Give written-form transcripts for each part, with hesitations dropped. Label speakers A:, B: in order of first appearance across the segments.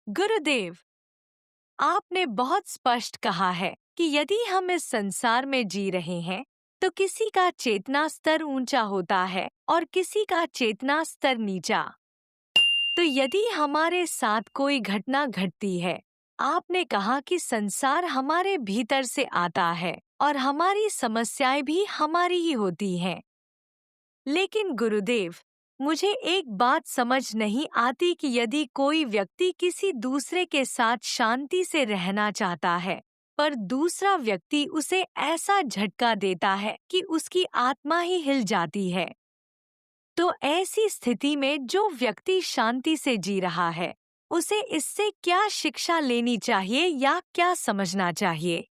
A: गुरुदेव, आपने बहुत स्पष्ट कहा है कि यदि हम इस संसार में जी रहे हैं, तो किसी का चेतना स्तर ऊंचा होता है और किसी का चेतना स्तर नीचा। तो यदि हमारे साथ कोई घटना घटती है, आपने कहा कि संसार हमारे भीतर से आता है और हमारी समस्याएं भी हमारी ही होती हैं। लेकिन गुरुदेव, मुझे एक बात समझ नहीं आती कि यदि कोई व्यक्ति किसी दूसरे के साथ शांति से रहना चाहता है, पर दूसरा व्यक्ति उसे ऐसा झटका देता है कि उसकी आत्मा ही हिल जाती है, तो ऐसी स्थिति में जो व्यक्ति शांति से जी रहा है, उसे इससे क्या शिक्षा लेनी चाहिए या क्या समझना चाहिए?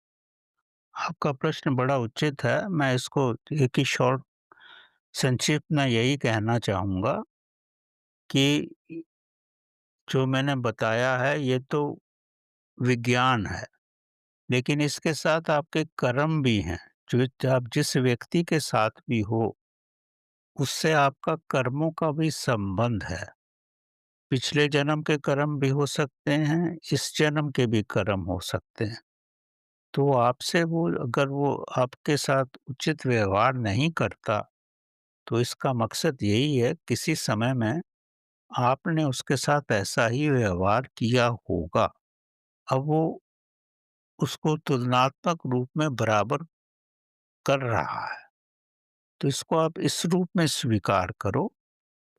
B: आपका प्रश्न बड़ा उचित है। मैं इसको एक ही शॉर्ट संक्षिप्त में यही कहना चाहूँगा कि जो मैंने बताया है ये तो विज्ञान है, लेकिन इसके साथ आपके कर्म भी हैं। जो आप जिस व्यक्ति के साथ भी हो, उससे आपका कर्मों का भी संबंध है। पिछले जन्म के कर्म भी हो सकते हैं, इस जन्म के भी कर्म हो सकते हैं। तो आपसे वो अगर वो आपके साथ उचित व्यवहार नहीं करता, तो इसका मकसद यही है किसी समय में आपने उसके साथ ऐसा ही व्यवहार किया होगा। अब वो उसको तुलनात्मक रूप में बराबर कर रहा है, तो इसको आप इस रूप में स्वीकार करो।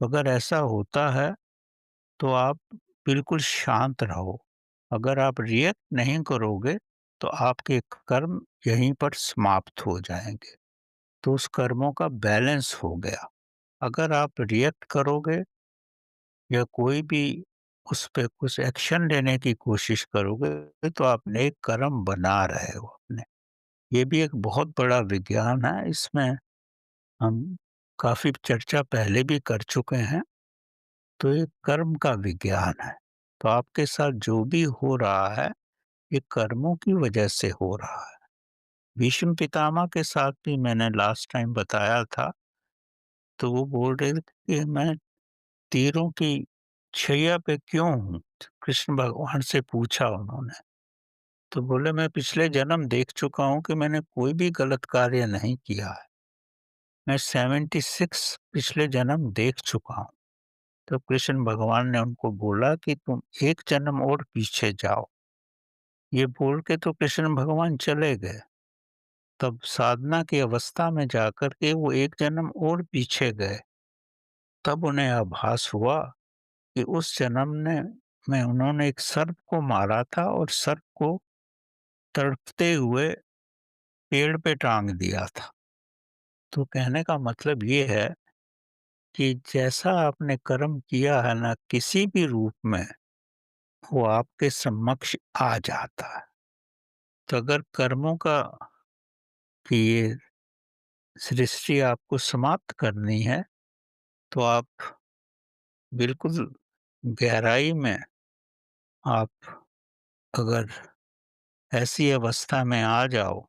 B: अगर ऐसा होता है तो आप बिल्कुल शांत रहो। अगर आप रिएक्ट नहीं करोगे तो आपके कर्म यहीं पर समाप्त हो जाएंगे। तो उस कर्मों का बैलेंस हो गया। अगर आप रिएक्ट करोगे या कोई भी उस पे कुछ एक्शन लेने की कोशिश करोगे तो आप नेक कर्म बना रहे हो अपने। ये भी एक बहुत बड़ा विज्ञान है। इसमें हम काफ़ी चर्चा पहले भी कर चुके हैं। तो ये कर्म का विज्ञान है। तो आपके साथ जो भी हो रहा है, ये कर्मों की वजह से हो रहा है। भीष्म पितामह के साथ भी मैंने लास्ट टाइम बताया था, तो वो बोल रहे थे कि मैं तीरों की शैया पे क्यों हूँ? कृष्ण भगवान से पूछा उन्होंने। तो बोले मैं पिछले जन्म देख चुका हूँ कि मैंने कोई भी गलत कार्य नहीं किया है। मैं 76 पिछले जन्म देख चुका हूँ। तो कृष्ण भगवान ने उनको बोला कि तुम एक जन्म और पीछे जाओ। ये बोल के तो कृष्ण भगवान चले गए। तब साधना की अवस्था में जाकर के वो एक जन्म और पीछे गए। तब उन्हें आभास हुआ कि उस जन्म ने में उन्होंने एक सर्प को मारा था और सर्प को तड़पते हुए पेड़ पे टांग दिया था। तो कहने का मतलब ये है कि जैसा आपने कर्म किया है ना किसी भी रूप में, वो आपके समक्ष आ जाता है। तो अगर कर्मों का की ये सृष्टि आपको समाप्त करनी है, तो आप बिल्कुल गहराई में आप अगर ऐसी अवस्था में आ जाओ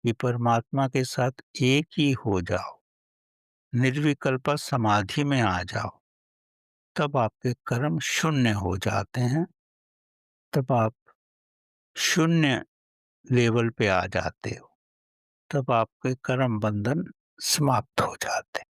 B: कि परमात्मा के साथ एक ही हो जाओ, निर्विकल्प समाधि में आ जाओ, तब आपके कर्म शून्य हो जाते हैं। तब आप शून्य लेवल पे आ जाते हो। तब आपके कर्म बंधन समाप्त हो जाते हैं।